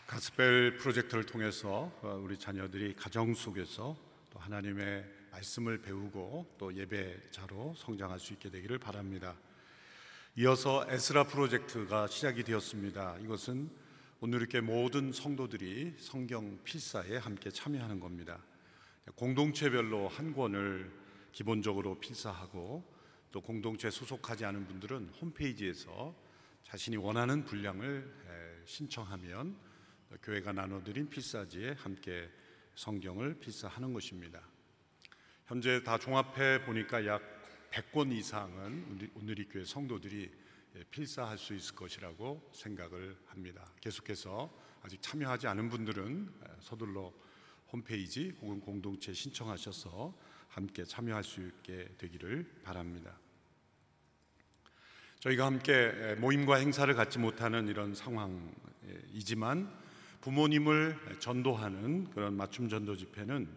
가스펠 프로젝트를 통해서 우리 자녀들이 가정 속에서 또 하나님의 말씀을 배우고 또 예배자로 성장할 수 있게 되기를 바랍니다. 이어서 에스라 프로젝트가 시작이 되었습니다. 이것은 오늘 이렇게 모든 성도들이 성경 필사에 함께 참여하는 겁니다. 공동체별로 한 권을 기본적으로 필사하고 또 공동체 소속하지 않은 분들은 홈페이지에서 자신이 원하는 분량을 신청하면 교회가 나눠드린 필사지에 함께 성경을 필사하는 것입니다. 현재 다 종합해 보니까 약 100권 이상은 우리 교회 성도들이 필사할 수 있을 것이라고 생각을 합니다. 계속해서 아직 참여하지 않은 분들은 서둘러 홈페이지 혹은 공동체 신청하셔서 함께 참여할 수 있게 되기를 바랍니다. 저희가 함께 모임과 행사를 갖지 못하는 이런 상황이지만 부모님을 전도하는 그런 맞춤 전도 집회는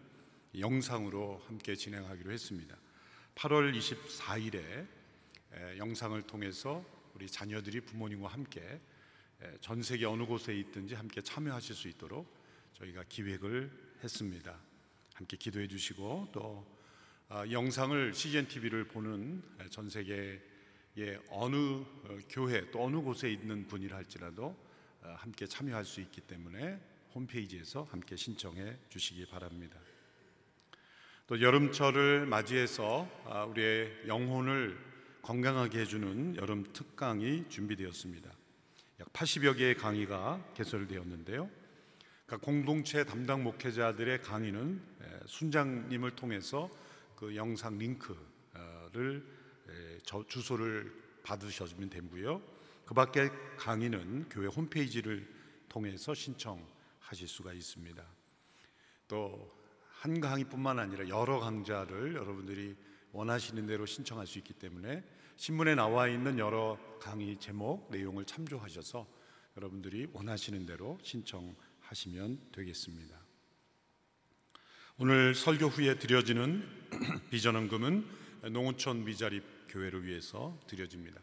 영상으로 함께 진행하기로 했습니다. 8월 24일에 영상을 통해서 우리 자녀들이 부모님과 함께 전 세계 어느 곳에 있든지 함께 참여하실 수 있도록 저희가 기획을 했습니다. 함께 기도해 주시고 또 영상을 CGN TV를 보는 전 세계의 어느 교회 또 어느 곳에 있는 분이라 할지라도 함께 참여할 수 있기 때문에 홈페이지에서 함께 신청해 주시기 바랍니다. 또 여름철을 맞이해서 우리의 영혼을 건강하게 해주는 여름 특강이 준비되었습니다. 약 80여 개의 강의가 개설되었는데요. 그러니까 공동체 담당 목회자들의 강의는 순장님을 통해서 그 영상 링크를 주소를 받으셔주면 되고요. 그 밖에 강의는 교회 홈페이지를 통해서 신청하실 수가 있습니다. 또 한 강의뿐만 아니라 여러 강좌를 여러분들이 원하시는 대로 신청할 수 있기 때문에 신문에 나와 있는 여러 강의 제목, 내용을 참조하셔서 여러분들이 원하시는 대로 신청하시면 되겠습니다. 오늘 설교 후에 드려지는 비전헌금은 농어촌 미자립 교회를 위해서 드려집니다.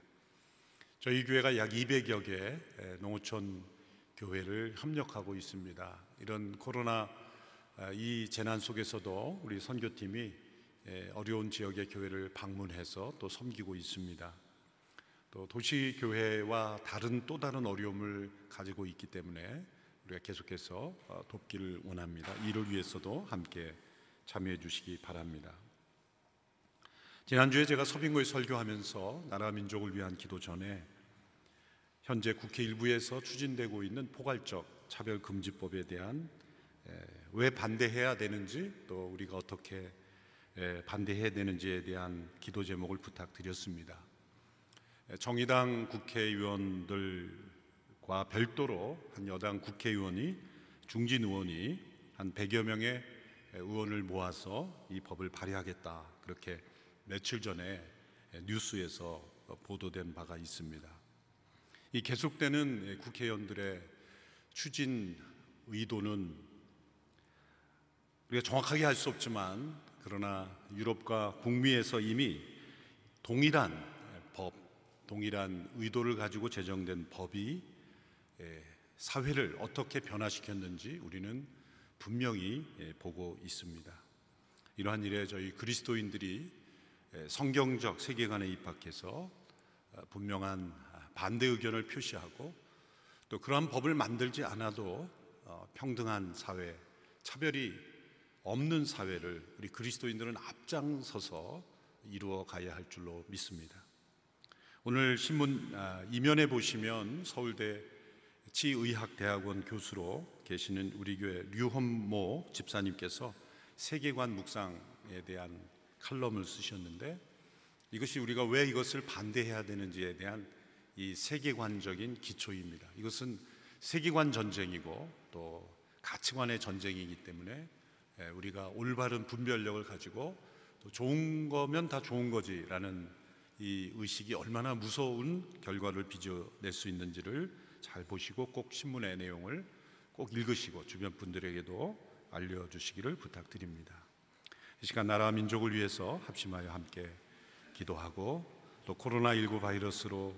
저희 교회가 약 200여 개 농어촌 교회를 협력하고 있습니다. 이런 코로나 이 재난 속에서도 우리 선교팀이 어려운 지역의 교회를 방문해서 또 섬기고 있습니다. 또 도시교회와 또 다른 어려움을 가지고 있기 때문에 우리가 계속해서 돕기를 원합니다. 이를 위해서도 함께 참여해 주시기 바랍니다. 지난주에 제가 서빙고에 설교하면서 나라 민족을 위한 기도 전에 현재 국회 일부에서 추진되고 있는 포괄적 차별금지법에 대한 왜 반대해야 되는지 또 우리가 어떻게 반대해야 되는지에 대한 기도 제목을 부탁드렸습니다. 정의당 국회의원들과 별도로 한 여당 국회의원이 중진 의원이 한 100여 명의 의원을 모아서 이 법을 발의하겠다 그렇게 며칠 전에 뉴스에서 보도된 바가 있습니다. 이 계속되는 국회의원들의 추진 의도는 우리가 정확하게 할 수 없지만 그러나 유럽과 북미에서 이미 동일한 법, 동일한 의도를 가지고 제정된 법이 사회를 어떻게 변화시켰는지 우리는 분명히 보고 있습니다. 이러한 일에 저희 그리스도인들이 성경적 세계관에 입각해서 분명한 반대 의견을 표시하고 또 그러한 법을 만들지 않아도 평등한 사회, 차별이 없는 사회를 우리 그리스도인들은 앞장서서 이루어 가야 할 줄로 믿습니다. 오늘 신문 이면에 보시면 서울대 치의학대학원 교수로 계시는 우리 교회 류헌모 집사님께서 세계관 묵상에 대한 칼럼을 쓰셨는데 이것이 우리가 왜 이것을 반대해야 되는지에 대한 이 세계관적인 기초입니다. 이것은 세계관 전쟁이고 또 가치관의 전쟁이기 때문에 우리가 올바른 분별력을 가지고 또 좋은 거면 다 좋은 거지라는 이 의식이 얼마나 무서운 결과를 빚어낼 수 있는지를 잘 보시고 꼭 신문의 내용을 꼭 읽으시고 주변 분들에게도 알려주시기를 부탁드립니다. 이 시간 나라와 민족을 위해서 합심하여 함께 기도하고 또 코로나19 바이러스로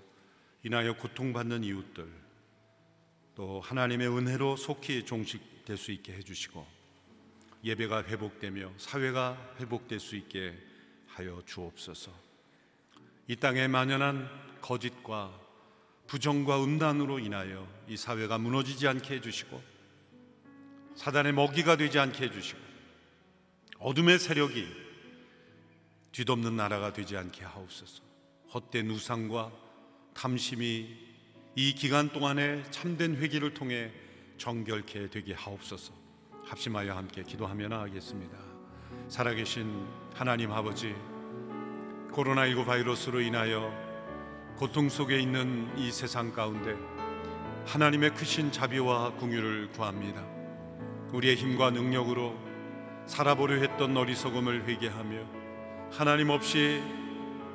인하여 고통받는 이웃들 또 하나님의 은혜로 속히 종식될 수 있게 해주시고 예배가 회복되며 사회가 회복될 수 있게 하여 주옵소서. 이 땅에 만연한 거짓과 부정과 음란으로 인하여 이 사회가 무너지지 않게 해주시고 사단의 먹이가 되지 않게 해주시고 어둠의 세력이 뒤덮는 나라가 되지 않게 하옵소서. 헛된 우상과 탐심이 이 기간 동안에 참된 회개를 통해 정결케 되게 하옵소서. 합심하여 함께 기도하며 나아가겠습니다. 살아계신 하나님 아버지, 코로나19 바이러스로 인하여 고통 속에 있는 이 세상 가운데 하나님의 크신 자비와 긍휼을 구합니다. 우리의 힘과 능력으로 살아보려 했던 어리석음을 회개하며 하나님 없이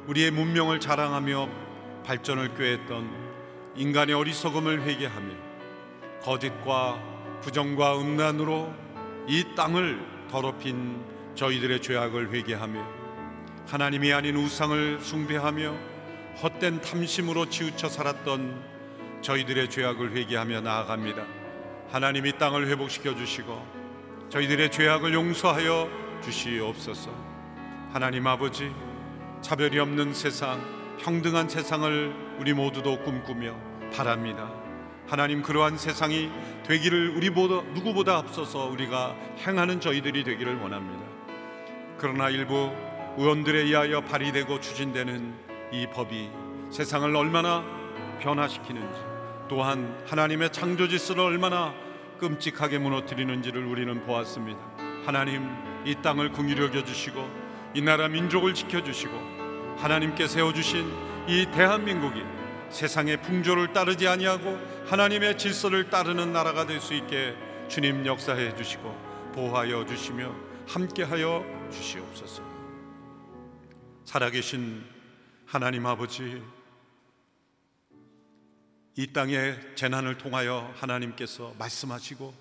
우리의 문명을 자랑하며 발전을 꾀했던 인간의 어리석음을 회개하며 거짓과 부정과 음란으로 이 땅을 더럽힌 저희들의 죄악을 회개하며 하나님이 아닌 우상을 숭배하며 헛된 탐심으로 치우쳐 살았던 저희들의 죄악을 회개하며 나아갑니다. 하나님이 땅을 회복시켜 주시고 저희들의 죄악을 용서하여 주시옵소서. 하나님 아버지, 차별이 없는 세상, 평등한 세상을 우리 모두도 꿈꾸며 바랍니다. 하나님, 그러한 세상이 되기를 누구보다 앞서서 우리가 행하는 저희들이 되기를 원합니다. 그러나 일부 의원들에 의하여 발의되고 추진되는 이 법이 세상을 얼마나 변화시키는지, 또한 하나님의 창조 질서를 얼마나 끔찍하게 무너뜨리는지를 우리는 보았습니다. 하나님, 이 땅을 긍휼히 여겨주시고 이 나라 민족을 지켜주시고 하나님께 세워주신 이 대한민국이 세상의 풍조를 따르지 아니하고 하나님의 질서를 따르는 나라가 될 수 있게 주님 역사해 주시고 보호하여 주시며 함께하여 주시옵소서. 살아계신 하나님 아버지, 이 땅의 재난을 통하여 하나님께서 말씀하시고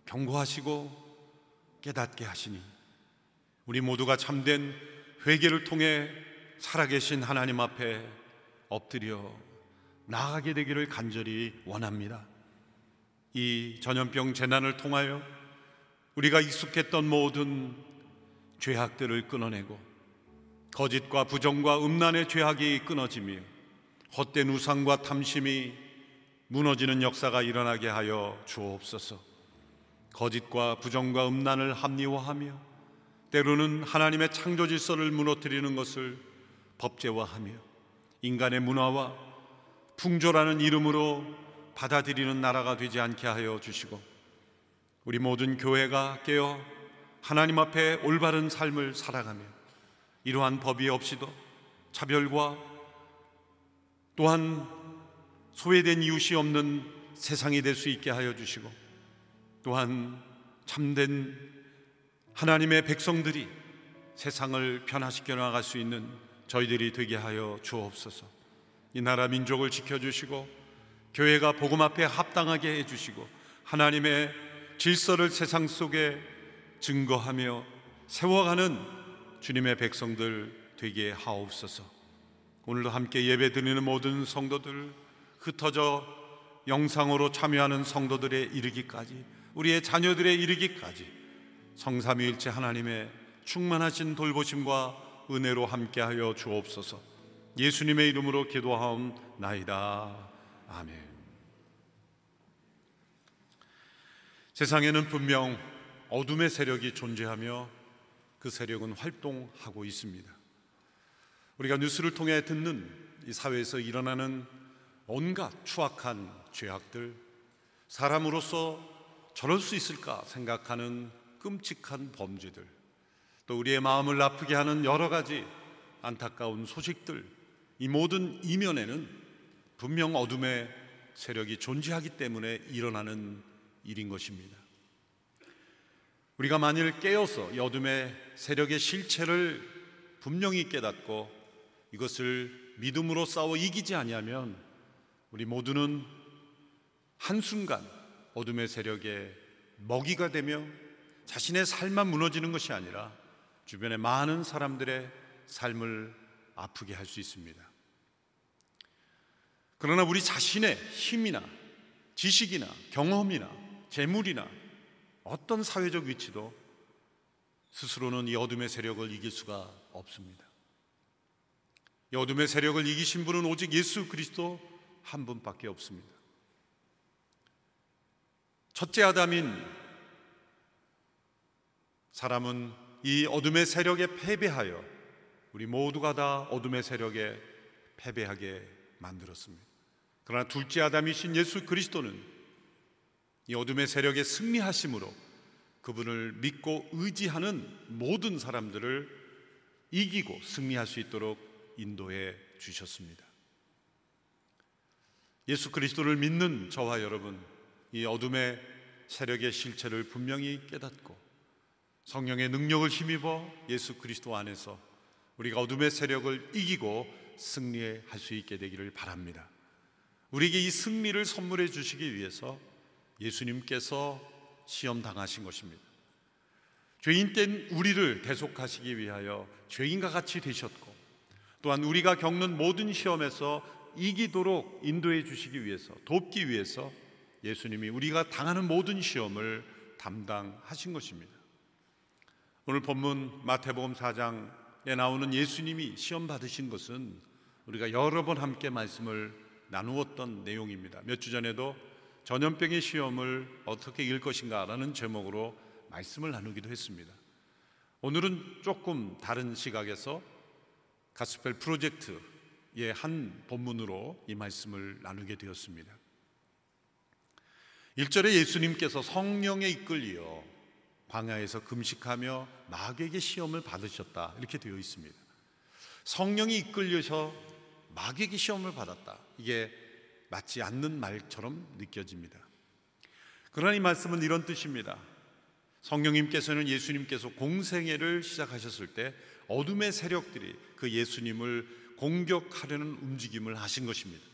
경고하시고 깨닫게 하시니 우리 모두가 참된 회개를 통해 살아계신 하나님 앞에 엎드려 나아가게 되기를 간절히 원합니다. 이 전염병 재난을 통하여 우리가 익숙했던 모든 죄악들을 끊어내고 거짓과 부정과 음란의 죄악이 끊어지며 헛된 우상과 탐심이 무너지는 역사가 일어나게 하여 주옵소서. 거짓과 부정과 음란을 합리화하며 때로는 하나님의 창조 질서를 무너뜨리는 것을 법제화하며 인간의 문화와 풍조라는 이름으로 받아들이는 나라가 되지 않게 하여 주시고 우리 모든 교회가 깨어 하나님 앞에 올바른 삶을 살아가며 이러한 법이 없이도 차별과 또한 소외된 이웃이 없는 세상이 될 수 있게 하여 주시고 또한 참된 하나님의 백성들이 세상을 변화시켜 나갈 수 있는 저희들이 되게 하여 주옵소서. 이 나라 민족을 지켜주시고 교회가 복음 앞에 합당하게 해주시고 하나님의 질서를 세상 속에 증거하며 세워가는 주님의 백성들 되게 하옵소서. 오늘도 함께 예배 드리는 모든 성도들, 흩어져 영상으로 참여하는 성도들에 이르기까지, 우리의 자녀들에 이르기까지 성삼위일체 하나님의 충만하신 돌보심과 은혜로 함께하여 주옵소서. 예수님의 이름으로 기도하옵나이다. 아멘. 세상에는 분명 어둠의 세력이 존재하며 그 세력은 활동하고 있습니다. 우리가 뉴스를 통해 듣는 이 사회에서 일어나는 온갖 추악한 죄악들, 사람으로서 저럴 수 있을까 생각하는 끔찍한 범죄들, 또 우리의 마음을 아프게 하는 여러 가지 안타까운 소식들, 이 모든 이면에는 분명 어둠의 세력이 존재하기 때문에 일어나는 일인 것입니다. 우리가 만일 깨어서 이 어둠의 세력의 실체를 분명히 깨닫고 이것을 믿음으로 싸워 이기지 아니하면 우리 모두는 한순간 어둠의 세력의 먹이가 되며 자신의 삶만 무너지는 것이 아니라 주변의 많은 사람들의 삶을 아프게 할 수 있습니다. 그러나 우리 자신의 힘이나 지식이나 경험이나 재물이나 어떤 사회적 위치도 스스로는 이 어둠의 세력을 이길 수가 없습니다. 이 어둠의 세력을 이기신 분은 오직 예수 그리스도 한 분밖에 없습니다. 첫째 아담인 사람은 이 어둠의 세력에 패배하여 우리 모두가 다 어둠의 세력에 패배하게 만들었습니다. 그러나 둘째 아담이신 예수 그리스도는 이 어둠의 세력에 승리하심으로 그분을 믿고 의지하는 모든 사람들을 이기고 승리할 수 있도록 인도해 주셨습니다. 예수 그리스도를 믿는 저와 여러분, 이 어둠의 세력의 실체를 분명히 깨닫고 성령의 능력을 힘입어 예수 그리스도 안에서 우리가 어둠의 세력을 이기고 승리할 수 있게 되기를 바랍니다. 우리에게 이 승리를 선물해 주시기 위해서 예수님께서 시험 당하신 것입니다. 죄인된 우리를 대속하시기 위하여 죄인과 같이 되셨고, 또한 우리가 겪는 모든 시험에서 이기도록 인도해 주시기 위해서, 돕기 위해서 예수님이 우리가 당하는 모든 시험을 담당하신 것입니다. 오늘 본문 마태복음 4장에 나오는 예수님이 시험 받으신 것은 우리가 여러 번 함께 말씀을 나누었던 내용입니다. 몇 주 전에도 전염병의 시험을 어떻게 이길 것인가 라는 제목으로 말씀을 나누기도 했습니다. 오늘은 조금 다른 시각에서 가스펠 프로젝트의 한 본문으로 이 말씀을 나누게 되었습니다. 1절에 예수님께서 성령에 이끌려 광야에서 금식하며 마귀에게 시험을 받으셨다, 이렇게 되어 있습니다. 성령이 이끌려서 마귀에게 시험을 받았다, 이게 맞지 않는 말처럼 느껴집니다. 그러나 이 말씀은 이런 뜻입니다. 성령님께서는 예수님께서 공생애를 시작하셨을 때 어둠의 세력들이 그 예수님을 공격하려는 움직임을 하신 것입니다.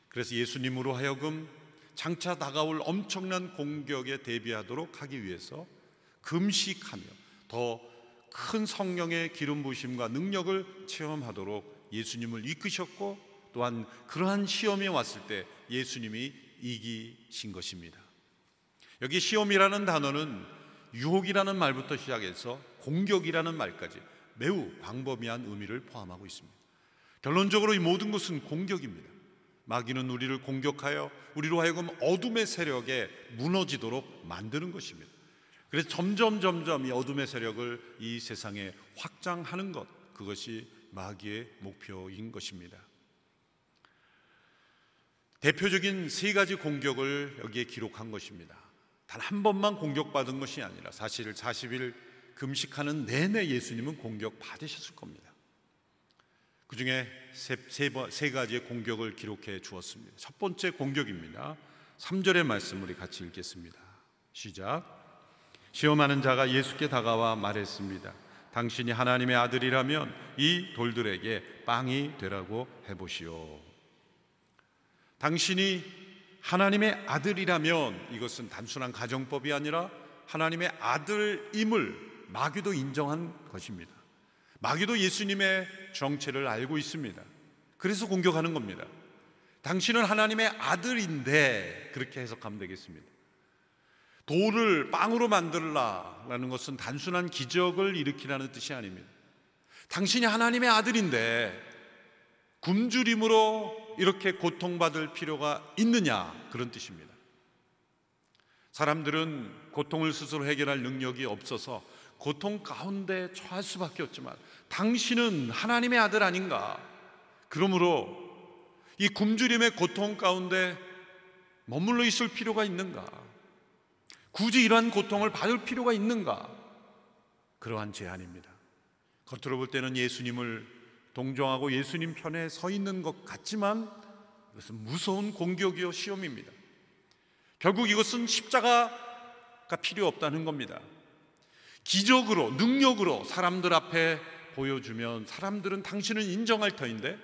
그래서 예수님으로 하여금 장차 다가올 엄청난 공격에 대비하도록 하기 위해서 금식하며 더 큰 성령의 기름 부으심과 능력을 체험하도록 예수님을 이끄셨고, 또한 그러한 시험이 왔을 때 예수님이 이기신 것입니다. 여기 시험이라는 단어는 유혹이라는 말부터 시작해서 공격이라는 말까지 매우 광범위한 의미를 포함하고 있습니다. 결론적으로 이 모든 것은 공격입니다. 마귀는 우리를 공격하여 우리로 하여금 어둠의 세력에 무너지도록 만드는 것입니다. 그래서 점점 이 어둠의 세력을 이 세상에 확장하는 것, 그것이 마귀의 목표인 것입니다. 대표적인 세 가지 공격을 여기에 기록한 것입니다. 단 한 번만 공격받은 것이 아니라 사실 40일 금식하는 내내 예수님은 공격받으셨을 겁니다. 그 중에 세 가지의 공격을 기록해 주었습니다. 첫 번째 공격입니다. 3절의 말씀 우리 같이 읽겠습니다. 시작. 시험하는 자가 예수께 다가와 말했습니다. 당신이 하나님의 아들이라면 이 돌들에게 빵이 되라고 해보시오. 당신이 하나님의 아들이라면, 이것은 단순한 가정법이 아니라 하나님의 아들임을 마귀도 인정한 것입니다. 마귀도 예수님의 정체를 알고 있습니다. 그래서 공격하는 겁니다. 당신은 하나님의 아들인데, 그렇게 해석하면 되겠습니다. 돌을 빵으로 만들라라는 것은 단순한 기적을 일으키라는 뜻이 아닙니다. 당신이 하나님의 아들인데 굶주림으로 이렇게 고통받을 필요가 있느냐, 그런 뜻입니다. 사람들은 고통을 스스로 해결할 능력이 없어서 고통 가운데 처할 수밖에 없지만 당신은 하나님의 아들 아닌가? 그러므로 이 굶주림의 고통 가운데 머물러 있을 필요가 있는가? 굳이 이러한 고통을 받을 필요가 있는가? 그러한 제안입니다. 겉으로 볼 때는 예수님을 동정하고 예수님 편에 서 있는 것 같지만 이것은 무서운 공격이요 시험입니다. 결국 이것은 십자가가 필요 없다는 겁니다. 기적으로, 능력으로 사람들 앞에 보여주면 사람들은 당신은 인정할 터인데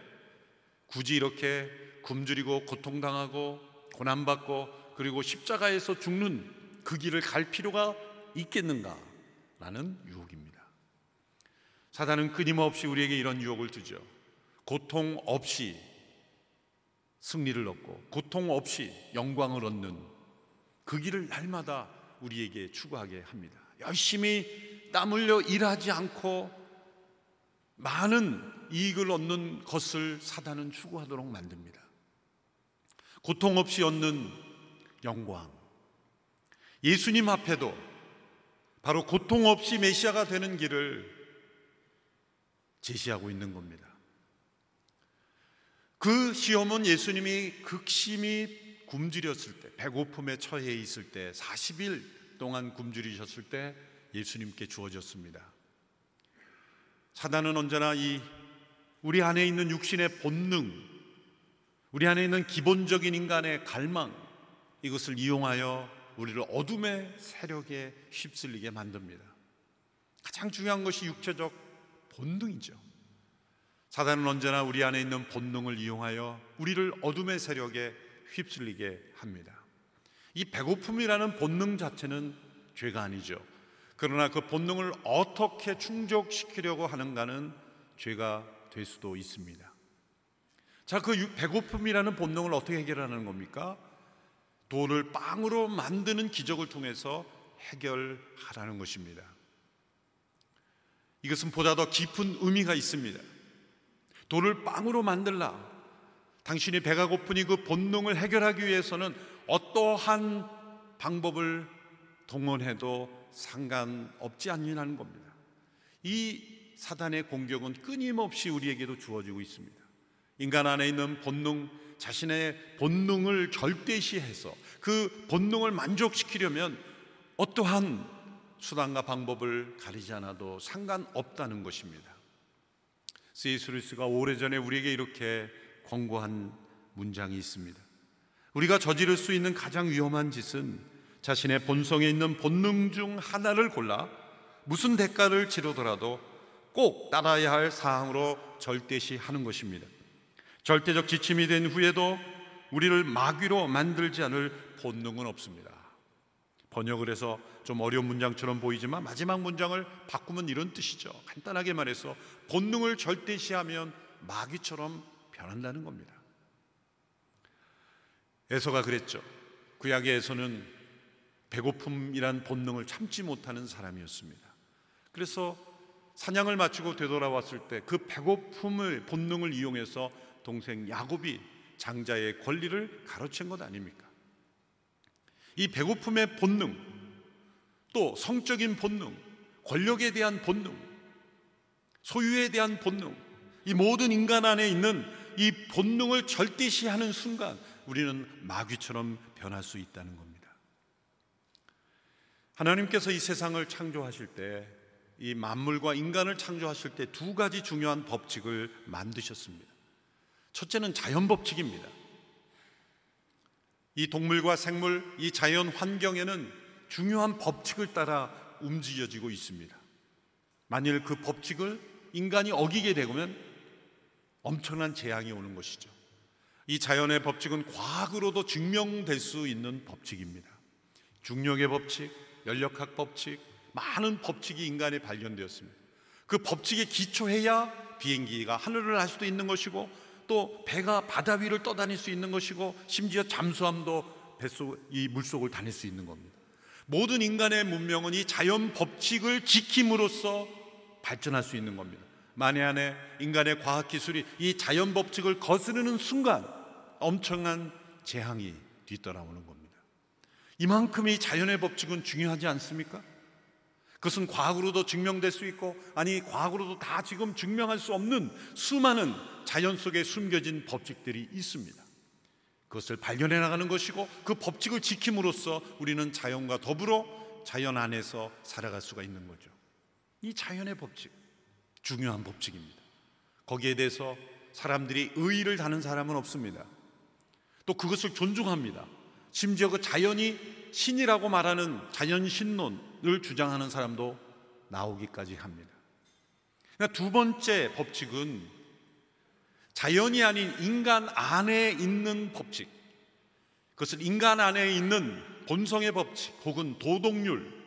굳이 이렇게 굶주리고 고통당하고 고난받고 그리고 십자가에서 죽는 그 길을 갈 필요가 있겠는가라는 유혹입니다. 사단은 끊임없이 우리에게 이런 유혹을 주죠. 고통 없이 승리를 얻고 고통 없이 영광을 얻는 그 길을 날마다 우리에게 추구하게 합니다. 열심히 땀 흘려 일하지 않고 많은 이익을 얻는 것을 사단은 추구하도록 만듭니다. 고통 없이 얻는 영광, 예수님 앞에도 바로 고통 없이 메시아가 되는 길을 제시하고 있는 겁니다. 그 시험은 예수님이 극심히 굶주렸을 때, 배고픔에 처해 있을 때, 40일 동안 굶주리셨을 때 예수님께 주어졌습니다. 사단은 언제나 우리 안에 있는 육신의 본능, 우리 안에 있는 기본적인 인간의 갈망, 이것을 이용하여 우리를 어둠의 세력에 휩쓸리게 만듭니다. 가장 중요한 것이 육체적 본능이죠. 사단은 언제나 우리 안에 있는 본능을 이용하여 우리를 어둠의 세력에 휩쓸리게 합니다. 이 배고픔이라는 본능 자체는 죄가 아니죠. 그러나 그 본능을 어떻게 충족시키려고 하는가는 죄가 될 수도 있습니다. 자, 그 배고픔이라는 본능을 어떻게 해결하는 겁니까? 돌을 빵으로 만드는 기적을 통해서 해결하라는 것입니다. 이것은 보다 더 깊은 의미가 있습니다. 돌을 빵으로 만들라. 당신이 배가 고프니 그 본능을 해결하기 위해서는 어떠한 방법을 동원해도 상관없지 않느냐는 겁니다. 이 사단의 공격은 끊임없이 우리에게도 주어지고 있습니다. 인간 안에 있는 본능, 자신의 본능을 절대시해서 그 본능을 만족시키려면 어떠한 수단과 방법을 가리지 않아도 상관없다는 것입니다. C.S. 루이스가 오래전에 우리에게 이렇게 권고한 문장이 있습니다. 우리가 저지를 수 있는 가장 위험한 짓은 자신의 본성에 있는 본능 중 하나를 골라 무슨 대가를 치르더라도 꼭 따라야 할 사항으로 절대시하는 것입니다. 절대적 지침이 된 후에도 우리를 마귀로 만들지 않을 본능은 없습니다. 번역을 해서 좀 어려운 문장처럼 보이지만 마지막 문장을 바꾸면 이런 뜻이죠. 간단하게 말해서 본능을 절대시하면 마귀처럼 변한다는 겁니다. 에서가 그랬죠. 구약의 에서는 배고픔이란 본능을 참지 못하는 사람이었습니다. 그래서 사냥을 마치고 되돌아왔을 때 그 배고픔을 본능을 이용해서 동생 야곱이 장자의 권리를 가로챈 것 아닙니까? 이 배고픔의 본능, 또 성적인 본능, 권력에 대한 본능, 소유에 대한 본능, 이 모든 인간 안에 있는 이 본능을 절대시하는 순간 우리는 마귀처럼 변할 수 있다는 겁니다. 하나님께서 이 세상을 창조하실 때, 이 만물과 인간을 창조하실 때 두 가지 중요한 법칙을 만드셨습니다. 첫째는 자연 법칙입니다. 이 동물과 생물, 이 자연 환경에는 중요한 법칙을 따라 움직여지고 있습니다. 만일 그 법칙을 인간이 어기게 되면 엄청난 재앙이 오는 것이죠. 이 자연의 법칙은 과학으로도 증명될 수 있는 법칙입니다. 중력의 법칙, 연력학 법칙, 많은 법칙이 인간에 발견되었습니다. 그 법칙에 기초해야 비행기가 하늘을 날 수도 있는 것이고, 또 배가 바다 위를 떠다닐 수 있는 것이고, 심지어 잠수함도 이 물속을 다닐 수 있는 겁니다. 모든 인간의 문명은 이 자연 법칙을 지킴으로써 발전할 수 있는 겁니다. 만에 인간의 과학기술이 이 자연 법칙을 거스르는 순간 엄청난 재앙이 뒤따라오는 겁니다. 이만큼 이 자연의 법칙은 중요하지 않습니까? 그것은 과학으로도 증명될 수 있고, 아니 과학으로도 다 지금 증명할 수 없는 수많은 자연 속에 숨겨진 법칙들이 있습니다. 그것을 발견해 나가는 것이고, 그 법칙을 지킴으로써 우리는 자연과 더불어 자연 안에서 살아갈 수가 있는 거죠. 이 자연의 법칙, 중요한 법칙입니다. 거기에 대해서 사람들이 의의를 다는 사람은 없습니다. 또 그것을 존중합니다. 심지어 그 자연이 신이라고 말하는 자연신론을 주장하는 사람도 나오기까지 합니다. 그러니까 두 번째 법칙은 자연이 아닌 인간 안에 있는 법칙, 그것을 인간 안에 있는 본성의 법칙 혹은 도덕률,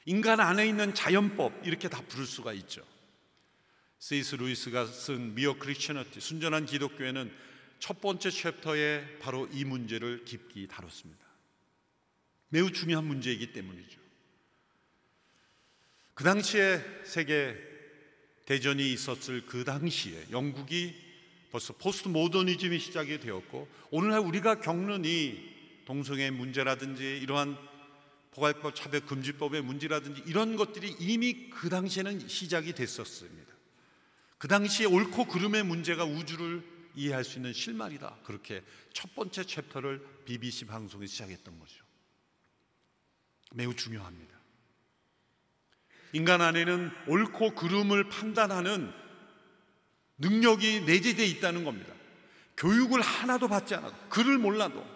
인간 안에 있는 자연법, 이렇게 다 부를 수가 있죠. C.S. 루이스가 쓴 미어 크리스천리티, 순전한 기독교에는 첫 번째 챕터에 바로 이 문제를 깊이 다뤘습니다. 매우 중요한 문제이기 때문이죠. 그 당시에 세계 대전이 있었을 그 당시에 영국이 벌써 포스트 모더니즘이 시작이 되었고, 오늘날 우리가 겪는 이 동성애 문제라든지 이러한 포괄법 차별금지법의 문제라든지 이런 것들이 이미 그 당시에는 시작이 됐었습니다. 그 당시에 옳고 그름의 문제가 우주를 이해할 수 있는 실마리다, 그렇게 첫 번째 챕터를 BBC 방송에 시작했던 거죠. 매우 중요합니다. 인간 안에는 옳고 그름을 판단하는 능력이 내재되어 있다는 겁니다. 교육을 하나도 받지 않아도, 글을 몰라도,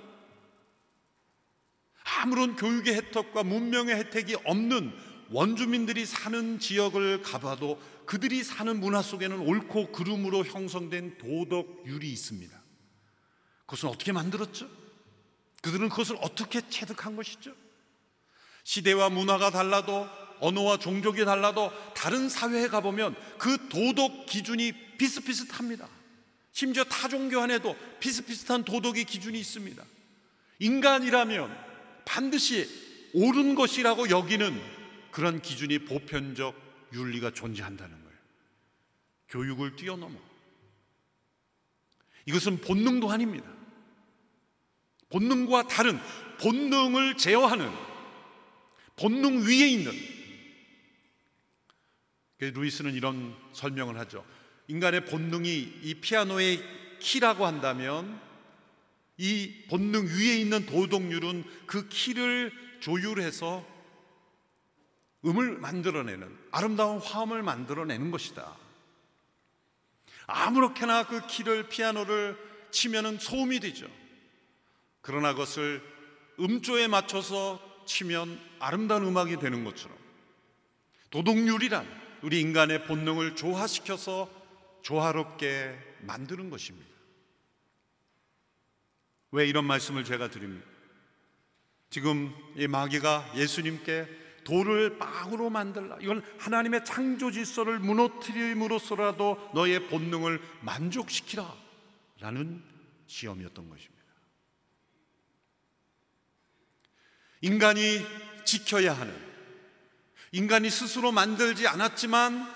아무런 교육의 혜택과 문명의 혜택이 없는 원주민들이 사는 지역을 가봐도 그들이 사는 문화 속에는 옳고 그름으로 형성된 도덕율이 있습니다. 그것은 어떻게 만들었죠? 그들은 그것을 어떻게 체득한 것이죠? 시대와 문화가 달라도, 언어와 종족이 달라도 다른 사회에 가보면 그 도덕 기준이 비슷비슷합니다. 심지어 타종교 안에도 비슷비슷한 도덕의 기준이 있습니다. 인간이라면 반드시 옳은 것이라고 여기는 그런 기준이, 보편적 윤리가 존재한다는 거예요. 교육을 뛰어넘어. 이것은 본능도 아닙니다. 본능과 다른, 본능을 제어하는, 본능 위에 있는, 루이스는 이런 설명을 하죠. 인간의 본능이 이 피아노의 키라고 한다면, 이 본능 위에 있는 도덕률은 그 키를 조율해서 음을 만들어내는, 아름다운 화음을 만들어내는 것이다. 아무렇게나 그 키를, 피아노를 치면은 소음이 되죠. 그러나 그것을 음조에 맞춰서 치면 아름다운 음악이 되는 것처럼, 도덕률이란 우리 인간의 본능을 조화시켜서 조화롭게 만드는 것입니다. 왜 이런 말씀을 제가 드립니까? 지금 이 마귀가 예수님께 돌을 빵으로 만들라, 이건 하나님의 창조 질서를 무너뜨림으로써라도 너의 본능을 만족시키라 라는 시험이었던 것입니다. 인간이 지켜야 하는, 인간이 스스로 만들지 않았지만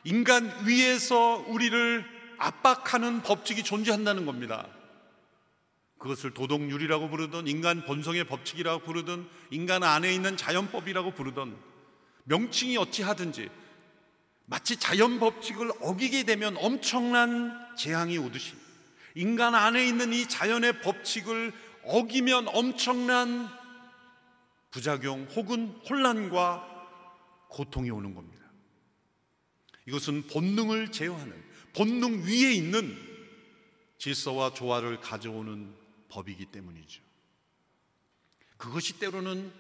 인간 위에서 우리를 압박하는 법칙이 존재한다는 겁니다. 그것을 도덕률이라고 부르든, 인간 본성의 법칙이라고 부르든, 인간 안에 있는 자연법이라고 부르든, 명칭이 어찌하든지 마치 자연 법칙을 어기게 되면 엄청난 재앙이 오듯이, 인간 안에 있는 이 자연의 법칙을 어기면 엄청난 부작용 혹은 혼란과 고통이 오는 겁니다. 이것은 본능을 제어하는, 본능 위에 있는 질서와 조화를 가져오는 법이기 때문이죠. 그것이 때로는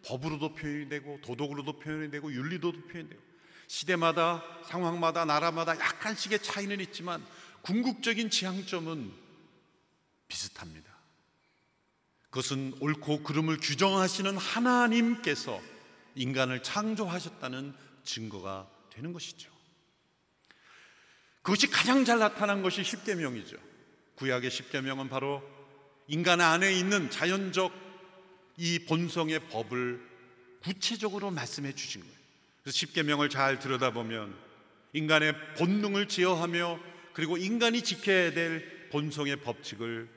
법으로도 표현이 되고, 도덕으로도 표현이 되고, 윤리로도 표현이 되고, 시대마다, 상황마다, 나라마다 약간씩의 차이는 있지만 궁극적인 지향점은 비슷합니다. 그것은 옳고 그름을 규정하시는 하나님께서 인간을 창조하셨다는 증거가 되는 것이죠. 그것이 가장 잘 나타난 것이 십계명이죠. 구약의 십계명은 바로 인간 안에 있는 자연적 이 본성의 법을 구체적으로 말씀해 주신 거예요. 그래서 십계명을 잘 들여다보면 인간의 본능을 제어하며, 그리고 인간이 지켜야 될 본성의 법칙을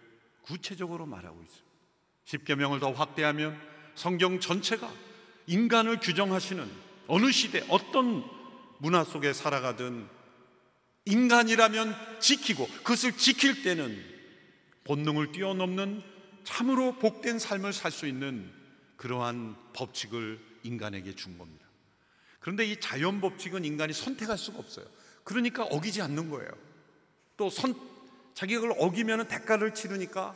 구체적으로 말하고 있어요. 십계명을 더 확대하면 성경 전체가 인간을 규정하시는, 어느 시대 어떤 문화 속에 살아가든 인간이라면 지키고, 그것을 지킬 때는 본능을 뛰어넘는 참으로 복된 삶을 살 수 있는 그러한 법칙을 인간에게 준 겁니다. 그런데 이 자연 법칙은 인간이 선택할 수가 없어요. 그러니까 어기지 않는 거예요. 또 자기가 그걸 어기면 대가를 치르니까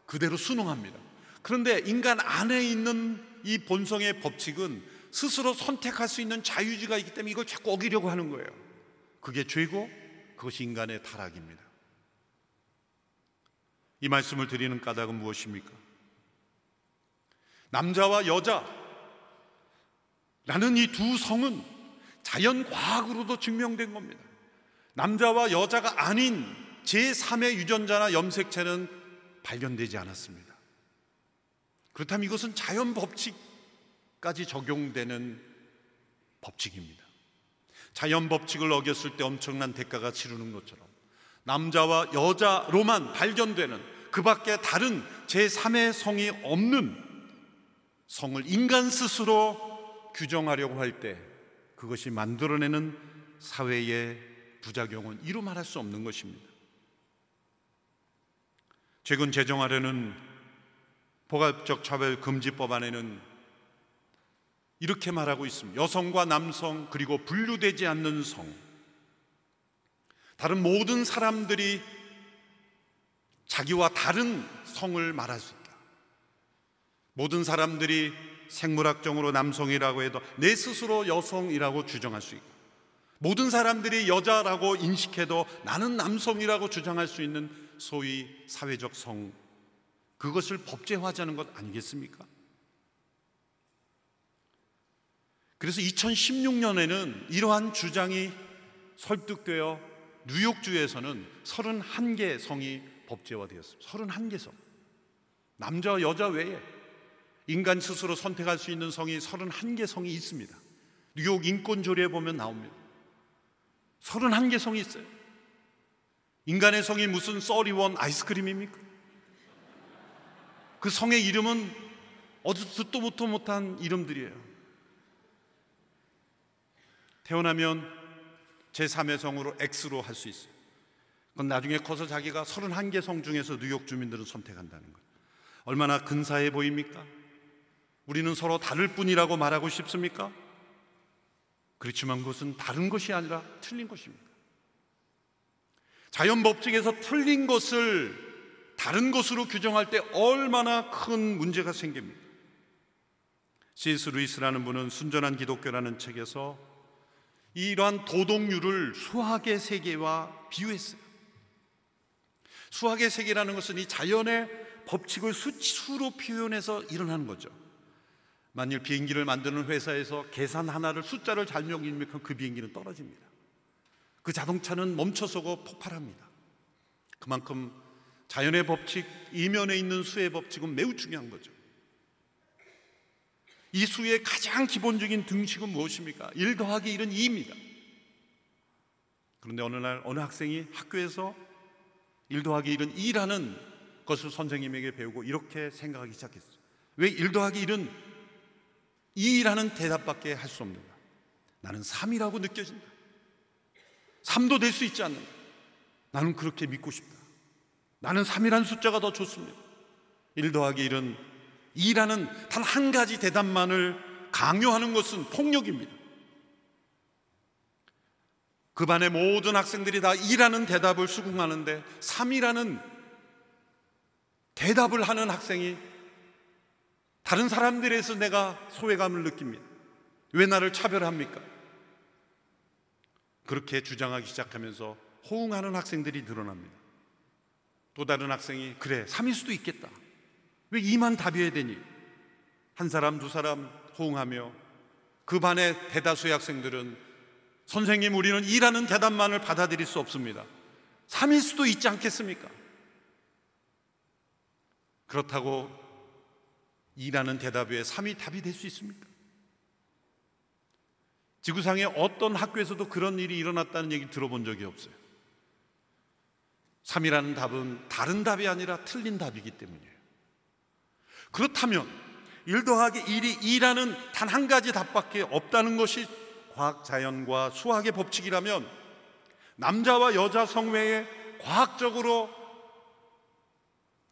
그대로 순응합니다. 그런데 인간 안에 있는 이 본성의 법칙은 스스로 선택할 수 있는 자유의지가 있기 때문에 이걸 자꾸 어기려고 하는 거예요. 그게 죄고, 그것이 인간의 타락입니다. 이 말씀을 드리는 까닭은 무엇입니까? 남자와 여자라는 이 두 성은 자연과학으로도 증명된 겁니다. 남자와 여자가 아닌 제3의 유전자나 염색체는 발견되지 않았습니다. 그렇다면 이것은 자연 법칙까지 적용되는 법칙입니다. 자연 법칙을 어겼을 때 엄청난 대가가 치르는 것처럼 남자와 여자로만 발견되는 그 밖에 다른 제3의 성이 없는 성을 인간 스스로 규정하려고 할 때 그것이 만들어내는 사회의 부작용은 이루 말할 수 없는 것입니다. 최근 제정하려는 포괄적 차별 금지법 안에는 이렇게 말하고 있습니다. 여성과 남성 그리고 분류되지 않는 성, 다른 모든 사람들이 자기와 다른 성을 말할 수 있다. 모든 사람들이 생물학적으로 남성이라고 해도 내 스스로 여성이라고 주장할 수 있고, 모든 사람들이 여자라고 인식해도 나는 남성이라고 주장할 수 있는 소위 사회적 성, 그것을 법제화하자는 것 아니겠습니까? 그래서 2016년에는 이러한 주장이 설득되어 뉴욕주에서는 31개 성이 법제화되었습니다. 31개 성. 남자와 여자 외에 인간 스스로 선택할 수 있는 성이 31개 성이 있습니다. 뉴욕 인권조례에 보면 나옵니다. 31개 성이 있어요. 인간의 성이 무슨 31 아이스크림입니까? 그 성의 이름은 어디서 듣도 보도 못한 이름들이에요. 태어나면 제3의 성으로 X로 할 수 있어요. 그건 나중에 커서 자기가 31개 성 중에서 뉴욕 주민들은 선택한다는 거예요. 얼마나 근사해 보입니까? 우리는 서로 다를 뿐이라고 말하고 싶습니까? 그렇지만 그것은 다른 것이 아니라 틀린 것입니다. 자연 법칙에서 틀린 것을 다른 것으로 규정할 때 얼마나 큰 문제가 생깁니다. C.S. 루이스라는 분은 순전한 기독교라는 책에서 이러한 도덕률을 수학의 세계와 비유했어요. 수학의 세계라는 것은 이 자연의 법칙을 수로 표현해서 일어나는 거죠. 만일 비행기를 만드는 회사에서 계산 하나를 숫자를 잘못 읽으면 그 비행기는 떨어집니다. 그 자동차는 멈춰서고 폭발합니다. 그만큼 자연의 법칙, 이면에 있는 수의 법칙은 매우 중요한 거죠. 이 수의 가장 기본적인 등식은 무엇입니까? 1 더하기 1은 2입니다. 그런데 어느 날 어느 학생이 학교에서 1 더하기 1은 2라는 것을 선생님에게 배우고 이렇게 생각하기 시작했어요. 왜 1 더하기 1은 2라는 대답밖에 할 수 없는가? 나는 3이라고 느껴진다. 3도 될 수 있지 않는가? 나는 그렇게 믿고 싶다. 나는 3이라는 숫자가 더 좋습니다. 1 더하기 1은 2라는 단 한 가지 대답만을 강요하는 것은 폭력입니다. 그 반의 모든 학생들이 다 2라는 대답을 수긍하는데 3이라는 대답을 하는 학생이 다른 사람들에서 내가 소외감을 느낍니다. 왜 나를 차별합니까? 그렇게 주장하기 시작하면서 호응하는 학생들이 늘어납니다. 또 다른 학생이 그래 3일 수도 있겠다. 왜 2만 답이어야 되니? 한 사람 두 사람 호응하며 그 반의 대다수의 학생들은 선생님 우리는 2라는 대답만을 받아들일 수 없습니다. 3일 수도 있지 않겠습니까? 그렇다고 2라는 대답 외에 3이 답이 될 수 있습니까? 지구상의 어떤 학교에서도 그런 일이 일어났다는 얘기 들어본 적이 없어요. 3이라는 답은 다른 답이 아니라 틀린 답이기 때문이에요. 그렇다면 1 더하기 1이 2라는 단 한 가지 답밖에 없다는 것이 과학, 자연과 수학의 법칙이라면 남자와 여자 성 외에 과학적으로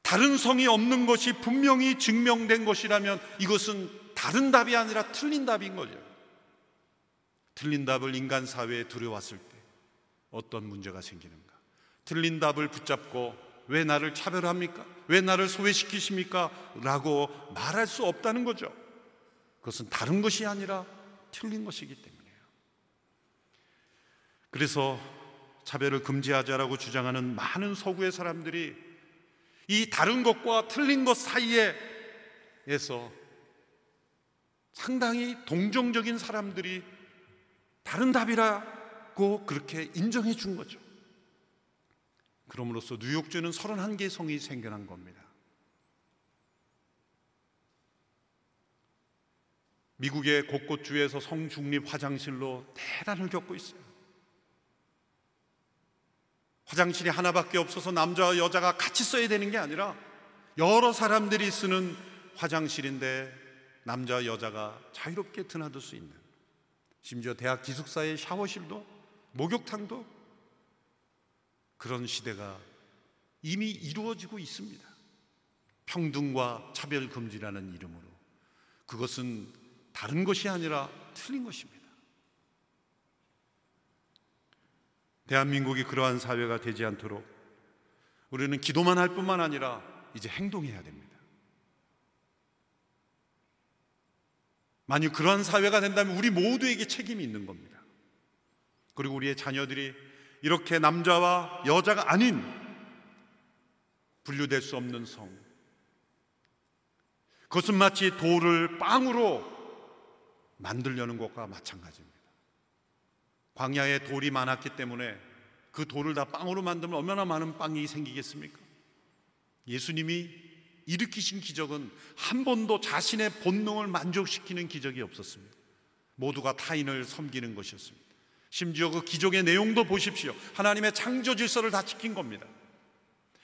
다른 성이 없는 것이 분명히 증명된 것이라면 이것은 다른 답이 아니라 틀린 답인 거죠. 틀린 답을 인간 사회에 들여왔을 때 어떤 문제가 생기는가? 틀린 답을 붙잡고 왜 나를 차별합니까? 왜 나를 소외시키십니까? 라고 말할 수 없다는 거죠. 그것은 다른 것이 아니라 틀린 것이기 때문이에요. 그래서 차별을 금지하자라고 주장하는 많은 서구의 사람들이 이 다른 것과 틀린 것 사이에서 상당히 동정적인 사람들이 다른 답이라고 그렇게 인정해 준 거죠. 그럼으로써 뉴욕주는 31개의 성이 생겨난 겁니다. 미국의 곳곳주에서 성중립 화장실로 대란을 겪고 있어요. 화장실이 하나밖에 없어서 남자와 여자가 같이 써야 되는 게 아니라 여러 사람들이 쓰는 화장실인데 남자와 여자가 자유롭게 드나들 수 있는, 심지어 대학 기숙사의 샤워실도 목욕탕도 그런 시대가 이미 이루어지고 있습니다. 평등과 차별금지라는 이름으로. 그것은 다른 것이 아니라 틀린 것입니다. 대한민국이 그러한 사회가 되지 않도록 우리는 기도만 할 뿐만 아니라 이제 행동해야 됩니다. 만약 그러한 사회가 된다면 우리 모두에게 책임이 있는 겁니다. 그리고 우리의 자녀들이 이렇게 남자와 여자가 아닌 분류될 수 없는 성, 그것은 마치 돌을 빵으로 만들려는 것과 마찬가지입니다. 광야에 돌이 많았기 때문에 그 돌을 다 빵으로 만들면 얼마나 많은 빵이 생기겠습니까? 예수님이 일으키신 기적은 한 번도 자신의 본능을 만족시키는 기적이 없었습니다. 모두가 타인을 섬기는 것이었습니다. 심지어 그 기적의 내용도 보십시오. 하나님의 창조 질서를 다 지킨 겁니다.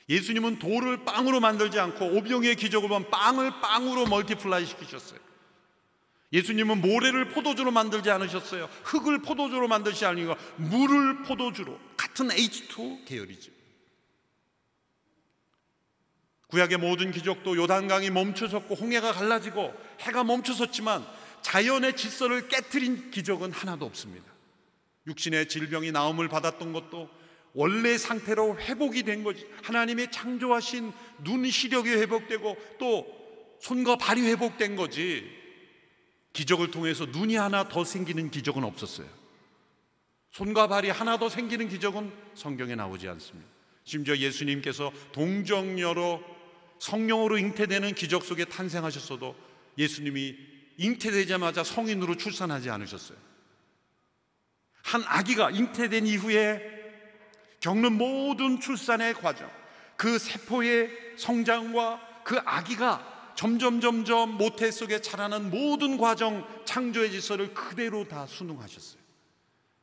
예수님은 돌을 빵으로 만들지 않고 오병이의 기적을 보면 빵을 빵으로 멀티플라이 시키셨어요. 예수님은 모래를 포도주로 만들지 않으셨어요. 흙을 포도주로 만들지 아니고 물을 포도주로, 같은 H2O 계열이죠. 구약의 모든 기적도 요단강이 멈춰섰고 홍해가 갈라지고 해가 멈춰섰지만 자연의 질서를 깨트린 기적은 하나도 없습니다. 육신의 질병이 나음을 받았던 것도 원래 상태로 회복이 된 거지. 하나님의 창조하신 눈 시력이 회복되고 또 손과 발이 회복된 거지. 기적을 통해서 눈이 하나 더 생기는 기적은 없었어요. 손과 발이 하나 더 생기는 기적은 성경에 나오지 않습니다. 심지어 예수님께서 동정녀로 성령으로 잉태되는 기적 속에 탄생하셨어도 예수님이 잉태되자마자 성인으로 출산하지 않으셨어요. 한 아기가 잉태된 이후에 겪는 모든 출산의 과정, 그 세포의 성장과 그 아기가 점점 모태 속에 자라는 모든 과정, 창조의 질서를 그대로 다 순응하셨어요.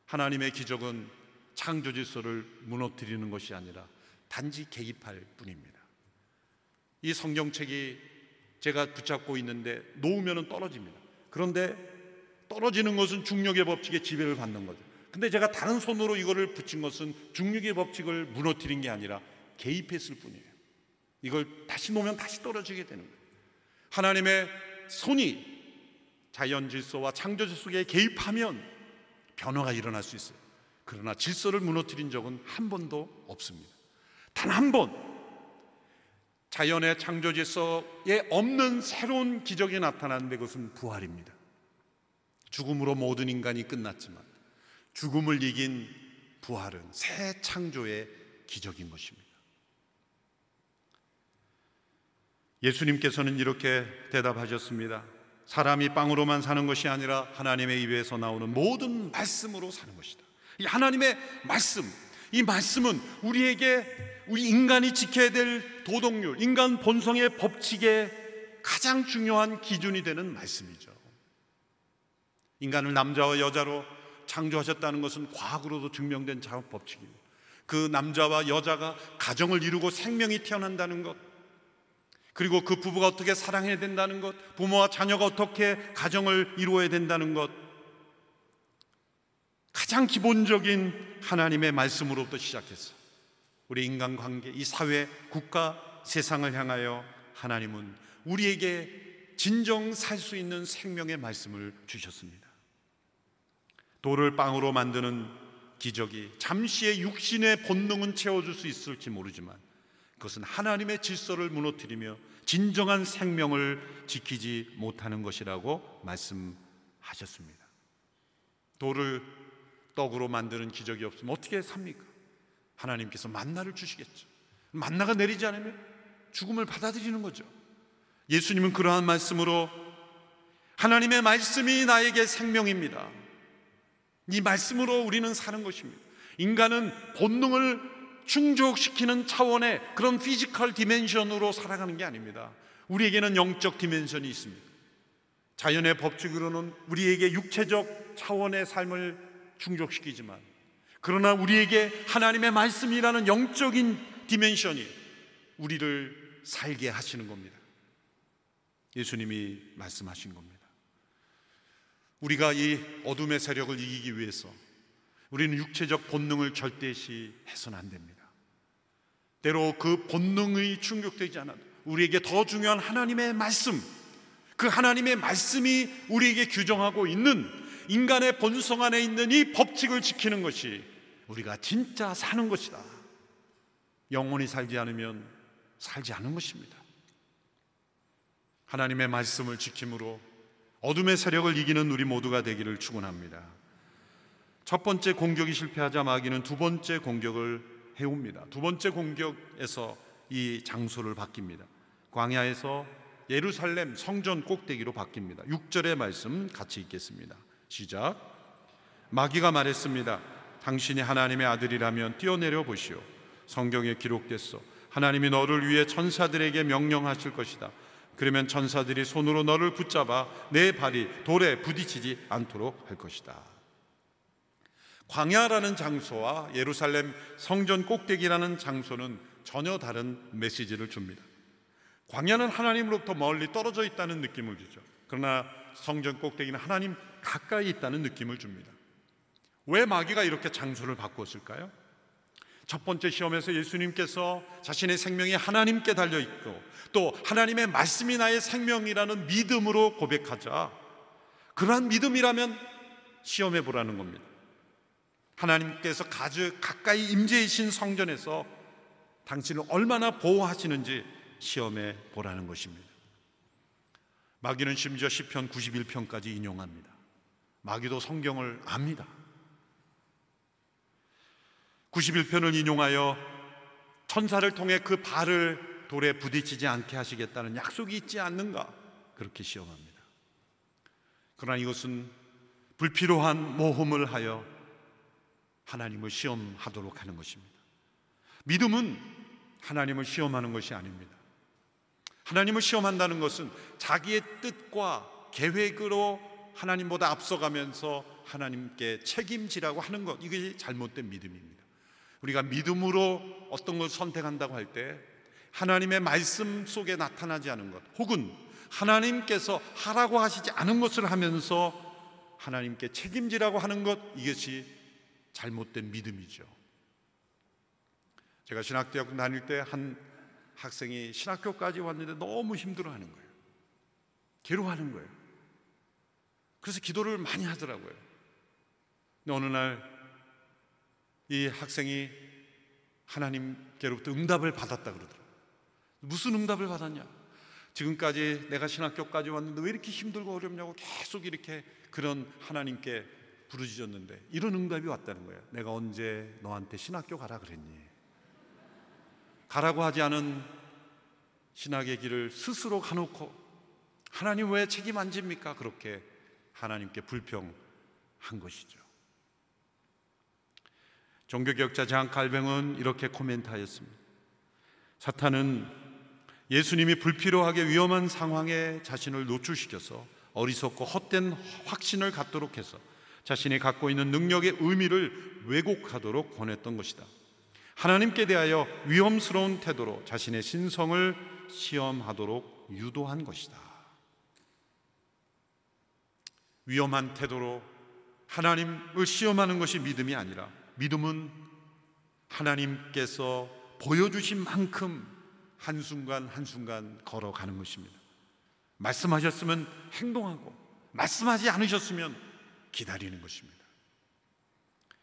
하나님의 기적은 창조 질서를 무너뜨리는 것이 아니라 단지 개입할 뿐입니다. 이 성경책이 제가 붙잡고 있는데 놓으면 떨어집니다. 그런데 떨어지는 것은 중력의 법칙에 지배를 받는 거죠. 근데 제가 다른 손으로 이거를 붙인 것은 중력의 법칙을 무너뜨린 게 아니라 개입했을 뿐이에요. 이걸 다시 놓으면 다시 떨어지게 되는 거예요. 하나님의 손이 자연 질서와 창조 질서 속에 개입하면 변화가 일어날 수 있어요. 그러나 질서를 무너뜨린 적은 한 번도 없습니다. 단 한 번 자연의 창조 질서에 없는 새로운 기적이 나타났는데 그것은 부활입니다. 죽음으로 모든 인간이 끝났지만 죽음을 이긴 부활은 새 창조의 기적인 것입니다. 예수님께서는 이렇게 대답하셨습니다. 사람이 빵으로만 사는 것이 아니라 하나님의 입에서 나오는 모든 말씀으로 사는 것이다. 이 하나님의 말씀, 이 말씀은 우리에게 우리 인간이 지켜야 될 도덕률, 인간 본성의 법칙의 가장 중요한 기준이 되는 말씀이죠. 인간을 남자와 여자로 창조하셨다는 것은 과학으로도 증명된 자연 법칙입니다. 그 남자와 여자가 가정을 이루고 생명이 태어난다는 것, 그리고 그 부부가 어떻게 사랑해야 된다는 것, 부모와 자녀가 어떻게 가정을 이루어야 된다는 것, 가장 기본적인 하나님의 말씀으로부터 시작했어요. 우리 인간관계, 이 사회, 국가, 세상을 향하여 하나님은 우리에게 진정 살 수 있는 생명의 말씀을 주셨습니다. 돌을 빵으로 만드는 기적이 잠시의 육신의 본능은 채워줄 수 있을지 모르지만 그것은 하나님의 질서를 무너뜨리며 진정한 생명을 지키지 못하는 것이라고 말씀하셨습니다. 돌을 떡으로 만드는 기적이 없으면 어떻게 삽니까? 하나님께서 만나를 주시겠죠. 만나가 내리지 않으면 죽음을 받아들이는 거죠. 예수님은 그러한 말씀으로 하나님의 말씀이 나에게 생명입니다. 이 말씀으로 우리는 사는 것입니다. 인간은 본능을 충족시키는 차원의 그런 피지컬 디멘션으로 살아가는 게 아닙니다. 우리에게는 영적 디멘션이 있습니다. 자연의 법칙으로는 우리에게 육체적 차원의 삶을 충족시키지만, 그러나 우리에게 하나님의 말씀이라는 영적인 디멘션이 우리를 살게 하시는 겁니다. 예수님이 말씀하신 겁니다. 우리가 이 어둠의 세력을 이기기 위해서 우리는 육체적 본능을 절대시 해서는 안 됩니다. 때로 그 본능이 충족되지 않아도 우리에게 더 중요한 하나님의 말씀, 그 하나님의 말씀이 우리에게 규정하고 있는 인간의 본성 안에 있는 이 법칙을 지키는 것이 우리가 진짜 사는 것이다. 영원히 살지 않으면 살지 않은 것입니다. 하나님의 말씀을 지킴으로 어둠의 세력을 이기는 우리 모두가 되기를 축원합니다. 첫 번째 공격이 실패하자 마귀는 두 번째 공격을 해옵니다. 두 번째 공격에서 이 장소를 바뀝니다. 광야에서 예루살렘 성전 꼭대기로 바뀝니다. 6절의 말씀 같이 읽겠습니다. 시작. 마귀가 말했습니다. 당신이 하나님의 아들이라면 뛰어내려 보시오. 성경에 기록됐어. 하나님이 너를 위해 천사들에게 명령하실 것이다. 그러면 천사들이 손으로 너를 붙잡아 내 발이 돌에 부딪히지 않도록 할 것이다. 광야라는 장소와 예루살렘 성전 꼭대기라는 장소는 전혀 다른 메시지를 줍니다. 광야는 하나님으로부터 멀리 떨어져 있다는 느낌을 주죠. 그러나 성전 꼭대기는 하나님 가까이 있다는 느낌을 줍니다. 왜 마귀가 이렇게 장소를 바꿨을까요? 첫 번째 시험에서 예수님께서 자신의 생명이 하나님께 달려있고 또 하나님의 말씀이 나의 생명이라는 믿음으로 고백하자, 그러한 믿음이라면 시험해 보라는 겁니다. 하나님께서 아주 가까이 임재이신 성전에서 당신을 얼마나 보호하시는지 시험해 보라는 것입니다. 마귀는 심지어 시편 91편까지 인용합니다. 마귀도 성경을 압니다. 91편을 인용하여 천사를 통해 그 발을 돌에 부딪히지 않게 하시겠다는 약속이 있지 않는가, 그렇게 시험합니다. 그러나 이것은 불필요한 모험을 하여 하나님을 시험하도록 하는 것입니다. 믿음은 하나님을 시험하는 것이 아닙니다. 하나님을 시험한다는 것은 자기의 뜻과 계획으로 하나님보다 앞서가면서 하나님께 책임지라고 하는 것, 이게 잘못된 믿음입니다. 우리가 믿음으로 어떤 걸 선택한다고 할 때 하나님의 말씀 속에 나타나지 않은 것, 혹은 하나님께서 하라고 하시지 않은 것을 하면서 하나님께 책임지라고 하는 것, 이것이 잘못된 믿음이죠. 제가 신학대학 다닐 때 한 학생이 신학교까지 왔는데 너무 힘들어하는 거예요. 괴로워하는 거예요. 그래서 기도를 많이 하더라고요. 근데 어느 날 이 학생이 하나님께로부터 응답을 받았다 그러더라고요. 무슨 응답을 받았냐? 지금까지 내가 신학교까지 왔는데 왜 이렇게 힘들고 어렵냐고 계속 이렇게 그런 하나님께 부르짖었는데 이런 응답이 왔다는 거예요. 내가 언제 너한테 신학교 가라 그랬니? 가라고 하지 않은 신학의 길을 스스로 가놓고 하나님 왜 책임 안 집니까? 그렇게 하나님께 불평한 것이죠. 종교개혁자 장 칼뱅은 이렇게 코멘트하였습니다. 사탄은 예수님이 불필요하게 위험한 상황에 자신을 노출시켜서 어리석고 헛된 확신을 갖도록 해서 자신이 갖고 있는 능력의 의미를 왜곡하도록 권했던 것이다. 하나님께 대하여 위험스러운 태도로 자신의 신성을 시험하도록 유도한 것이다. 위험한 태도로 하나님을 시험하는 것이 믿음이 아니라, 믿음은 하나님께서 보여주신 만큼 한순간 한순간 걸어가는 것입니다. 말씀하셨으면 행동하고, 말씀하지 않으셨으면 기다리는 것입니다.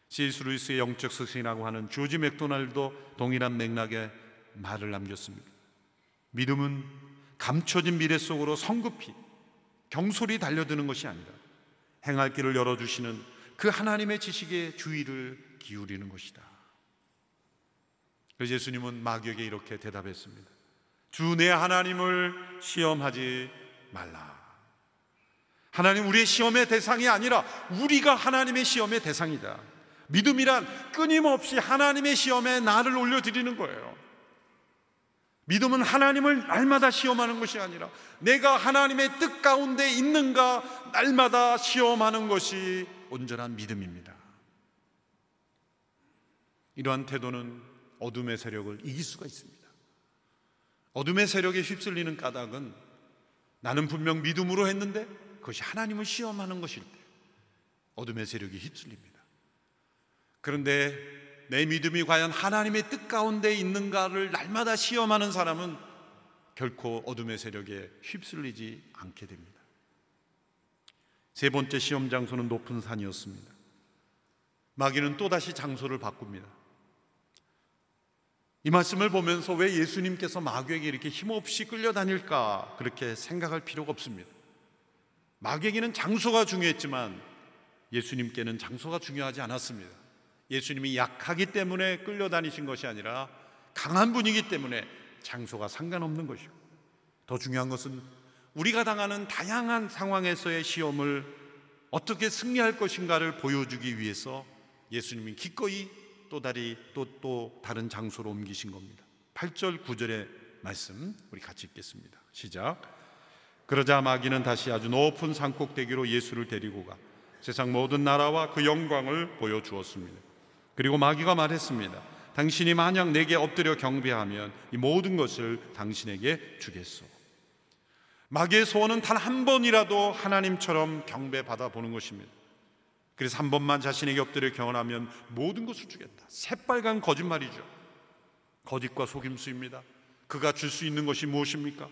C.S. 루이스의 영적 스승이라고 하는 조지 맥도날드도 동일한 맥락의 말을 남겼습니다. 믿음은 감춰진 미래 속으로 성급히 경솔히 달려드는 것이 아니라 행할 길을 열어주시는 그 하나님의 지식에 주의를 기울이는 것이다. 그래서 예수님은 마귀에게 이렇게 대답했습니다. 주 내 하나님을 시험하지 말라. 하나님, 우리의 시험의 대상이 아니라 우리가 하나님의 시험의 대상이다. 믿음이란 끊임없이 하나님의 시험에 나를 올려드리는 거예요. 믿음은 하나님을 날마다 시험하는 것이 아니라 내가 하나님의 뜻 가운데 있는가 날마다 시험하는 것이 온전한 믿음입니다. 이러한 태도는 어둠의 세력을 이길 수가 있습니다. 어둠의 세력에 휩쓸리는 까닭은 나는 분명 믿음으로 했는데 그것이 하나님을 시험하는 것일 때 어둠의 세력이 휩쓸립니다. 그런데 내 믿음이 과연 하나님의 뜻 가운데 있는가를 날마다 시험하는 사람은 결코 어둠의 세력에 휩쓸리지 않게 됩니다. 세 번째 시험 장소는 높은 산이었습니다. 마귀는 또다시 장소를 바꿉니다. 이 말씀을 보면서 왜 예수님께서 마귀에게 이렇게 힘없이 끌려다닐까 그렇게 생각할 필요가 없습니다. 마귀에게는 장소가 중요했지만 예수님께는 장소가 중요하지 않았습니다. 예수님이 약하기 때문에 끌려다니신 것이 아니라 강한 분이기 때문에 장소가 상관없는 것이고, 더 중요한 것은 우리가 당하는 다양한 상황에서의 시험을 어떻게 승리할 것인가를 보여주기 위해서 예수님이 기꺼이 또 다른 장소로 옮기신 겁니다. 8절 9절의 말씀 우리 같이 읽겠습니다. 시작. 그러자 마귀는 다시 아주 높은 산꼭대기로 예수를 데리고 가 세상 모든 나라와 그 영광을 보여주었습니다. 그리고 마귀가 말했습니다. 당신이 만약 내게 엎드려 경배하면 이 모든 것을 당신에게 주겠소. 마귀의 소원은 단 한 번이라도 하나님처럼 경배받아 보는 것입니다. 그래서 한 번만 자신에게 엎드려 경험하면 모든 것을 주겠다. 새빨간 거짓말이죠. 거짓과 속임수입니다. 그가 줄 수 있는 것이 무엇입니까?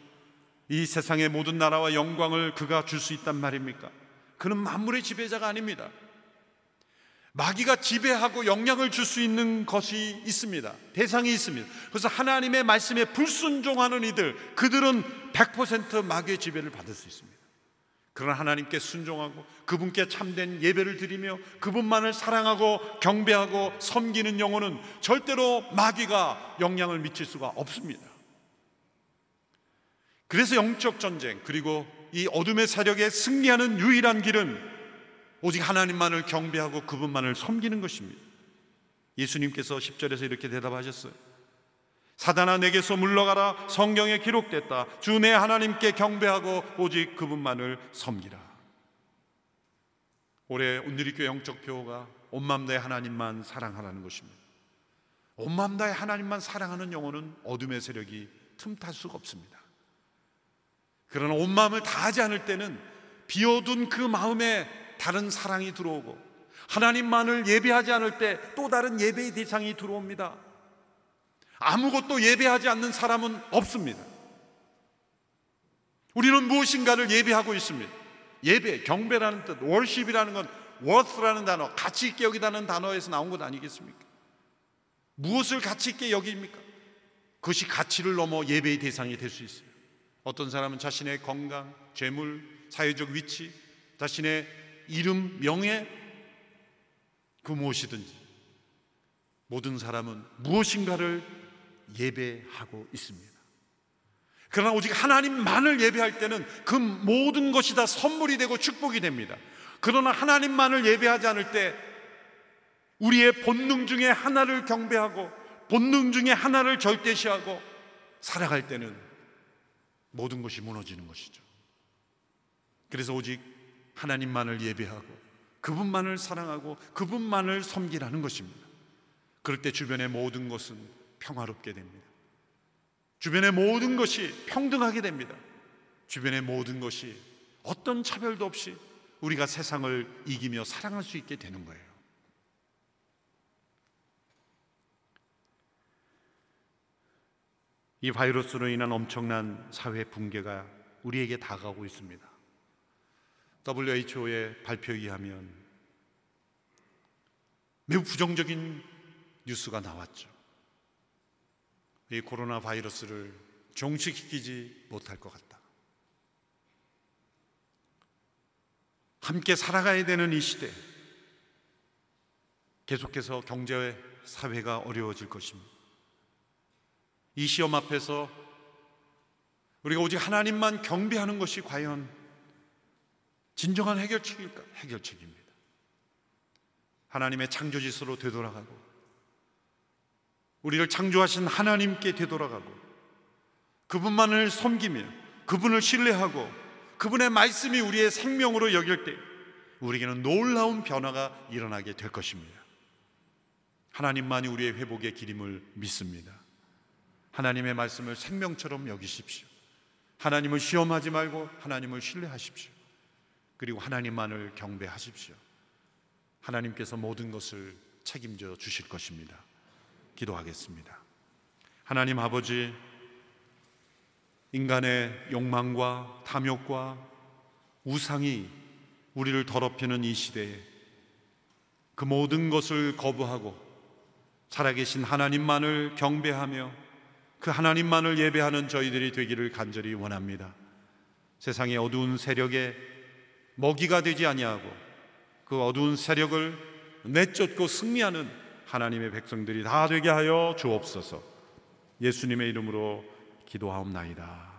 이 세상의 모든 나라와 영광을 그가 줄 수 있단 말입니까? 그는 만물의 지배자가 아닙니다. 마귀가 지배하고 영향을 줄 수 있는 것이 있습니다. 대상이 있습니다. 그래서 하나님의 말씀에 불순종하는 이들, 그들은 100% 마귀의 지배를 받을 수 있습니다. 그러나 하나님께 순종하고 그분께 참된 예배를 드리며 그분만을 사랑하고 경배하고 섬기는 영혼은 절대로 마귀가 영향을 미칠 수가 없습니다. 그래서 영적 전쟁, 그리고 이 어둠의 세력에 승리하는 유일한 길은 오직 하나님만을 경배하고 그분만을 섬기는 것입니다. 예수님께서 10절에서 이렇게 대답하셨어요. 사단아 내게서 물러가라. 성경에 기록됐다. 주 내 하나님께 경배하고 오직 그분만을 섬기라. 올해 온누리교회 영적 표어가 온 마음 다해 하나님만 사랑하라는 것입니다. 온 마음 다해 하나님만 사랑하는 영혼은 어둠의 세력이 틈탈 수가 없습니다. 그러나 온 마음을 다하지 않을 때는 비워둔 그 마음에 다른 사랑이 들어오고, 하나님만을 예배하지 않을 때 또 다른 예배의 대상이 들어옵니다. 아무것도 예배하지 않는 사람은 없습니다. 우리는 무엇인가를 예배하고 있습니다. 예배, 경배라는 뜻, 월십이라는 건 worth라는 단어, 가치 있게 여기다는 단어에서 나온 것 아니겠습니까? 무엇을 가치 있게 여깁니까? 그것이 가치를 넘어 예배의 대상이 될 수 있어요. 어떤 사람은 자신의 건강, 재물, 사회적 위치, 자신의 이름, 명예, 그 무엇이든지 모든 사람은 무엇인가를 예배하고 있습니다. 그러나 오직 하나님만을 예배할 때는 그 모든 것이 다 선물이 되고 축복이 됩니다. 그러나 하나님만을 예배하지 않을 때 우리의 본능 중에 하나를 경배하고 본능 중에 하나를 절대시하고 살아갈 때는 모든 것이 무너지는 것이죠. 그래서 오직 하나님만을 예배하고 그분만을 사랑하고 그분만을 섬기라는 것입니다. 그럴 때 주변의 모든 것은 평화롭게 됩니다. 주변의 모든 것이 평등하게 됩니다. 주변의 모든 것이 어떤 차별도 없이 우리가 세상을 이기며 사랑할 수 있게 되는 거예요. 이 바이러스로 인한 엄청난 사회 붕괴가 우리에게 다가오고 있습니다. WHO의 발표에 의하면 매우 부정적인 뉴스가 나왔죠. 이 코로나 바이러스를 종식시키지 못할 것 같다. 함께 살아가야 되는 이 시대, 계속해서 경제, 사회가 어려워질 것입니다. 이 시험 앞에서 우리가 오직 하나님만 경배하는 것이 과연 진정한 해결책일까? 해결책입니다. 하나님의 창조지서로 되돌아가고 우리를 창조하신 하나님께 되돌아가고 그분만을 섬기며 그분을 신뢰하고 그분의 말씀이 우리의 생명으로 여길 때 우리에게는 놀라운 변화가 일어나게 될 것입니다. 하나님만이 우리의 회복의 길임을 믿습니다. 하나님의 말씀을 생명처럼 여기십시오. 하나님을 시험하지 말고 하나님을 신뢰하십시오. 그리고 하나님만을 경배하십시오. 하나님께서 모든 것을 책임져 주실 것입니다. 기도하겠습니다. 하나님 아버지, 인간의 욕망과 탐욕과 우상이 우리를 더럽히는 이 시대에 그 모든 것을 거부하고 살아계신 하나님만을 경배하며 그 하나님만을 예배하는 저희들이 되기를 간절히 원합니다. 세상의 어두운 세력에 먹이가 되지 아니하고 그 어두운 세력을 내쫓고 승리하는 하나님의 백성들이 다 되게 하여 주옵소서. 예수님의 이름으로 기도하옵나이다.